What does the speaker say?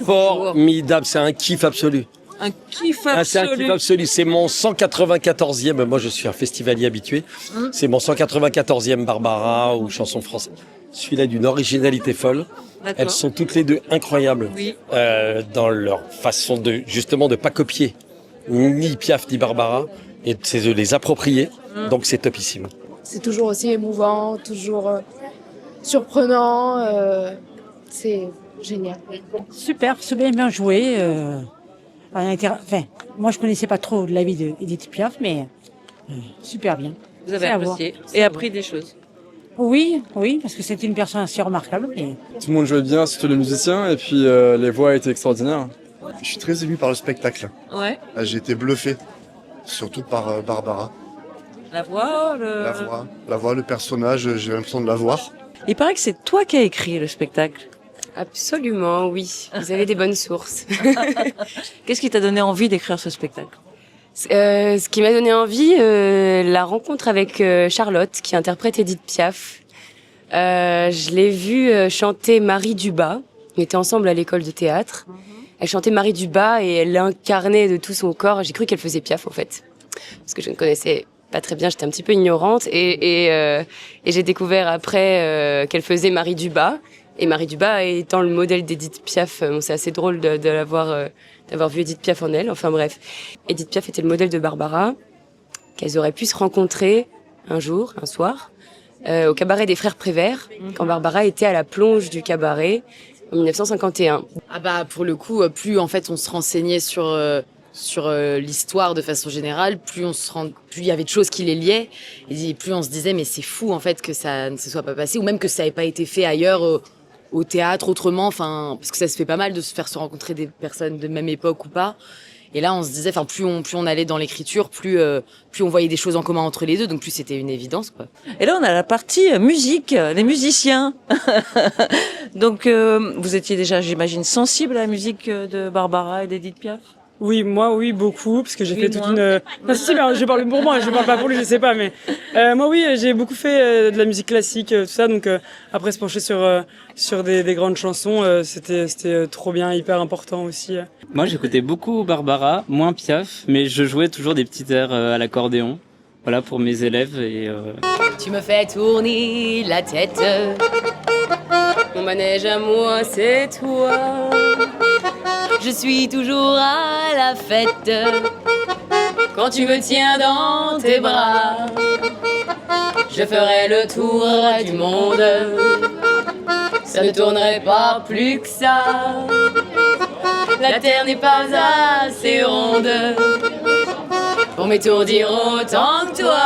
formidable, c'est un kiff absolu. Un kiff Ah, c'est un kiff absolu. absolu. C'est mon 194e. Moi, je suis un festivalier habitué. C'est mon 194e Barbara ou chanson française. Celui-là d'une originalité folle. Elles D'accord. sont toutes les deux incroyables Oui. dans leur façon de justement de pas copier ni Piaf ni Barbara et c'est de les approprier. Donc c'est topissime. C'est toujours aussi émouvant, toujours surprenant. C'est génial. Super, c'est bien joué. Enfin, moi, je connaissais pas trop la vie d'Edith Piaf, mais super bien. Vous avez C'est à voir. apprécié C'est et à appris des choses. Oui, parce que c'était une personne assez remarquable. Et Tout le monde jouait bien, surtout les musiciens, et puis les voix étaient extraordinaires. Je suis très ému par le spectacle. Ouais. J'ai été bluffé, surtout par Barbara. La voix, La voix, le personnage, j'ai l'impression de la voir. Il paraît que c'est toi qui as écrit le spectacle. Absolument, oui. Vous avez des bonnes sources. Qu'est-ce qui t'a donné envie d'écrire ce spectacle? Ce qui m'a donné envie, la rencontre avec Charlotte, qui interprète Edith Piaf. Je l'ai vue chanter Marie Dubas. On était ensemble à l'école de théâtre. Elle chantait Marie Dubas et elle l'incarnait de tout son corps. J'ai cru qu'elle faisait Piaf, en fait. Parce que je ne connaissais pas très bien, j'étais un petit peu ignorante. Et j'ai découvert après qu'elle faisait Marie Dubas. Et Marie Dubas étant le modèle d'Edith Piaf, c'est assez drôle de d'avoir vu Edith Piaf en elle. Enfin bref, Edith Piaf était le modèle de Barbara, qu'elles auraient pu se rencontrer un jour, un soir, au cabaret des Frères Prévert, quand Barbara était à la plonge du cabaret en 1951. Ah bah pour le coup, plus en fait on se renseignait sur l'histoire de façon générale, plus il y avait de choses qui les liaient, et plus on se disait mais c'est fou en fait que ça ne se soit pas passé, ou même que ça n'ait pas été fait ailleurs au théâtre autrement, enfin parce que ça se fait pas mal de se faire se rencontrer des personnes de même époque ou pas. Et là on se disait, enfin plus on allait dans l'écriture, plus on voyait des choses en commun entre les deux, donc plus c'était une évidence quoi. Et là, on a la partie musique, les musiciens. Donc, vous étiez déjà, j'imagine, sensible à la musique de Barbara et d'Edith Piaf? Oui, moi, oui, beaucoup, parce que j'ai Oui, fait toute moi. une... Non, si, mais je parle pour moi, je parle pas pour lui, je sais pas, mais... moi, oui, j'ai beaucoup fait de la musique classique, tout ça, donc après se pencher sur des grandes chansons, c'était trop bien, hyper important aussi. Moi, j'écoutais beaucoup Barbara, moins Piaf, mais je jouais toujours des petits airs à l'accordéon, voilà, pour mes élèves. Et Tu me fais tourner la tête. Mon manège à moi, c'est toi. Je suis toujours à la fête quand tu me tiens dans tes bras. Je ferai le tour du monde. Ça ne tournerait pas plus que ça. La terre n'est pas assez ronde pour m'étourdir autant que toi.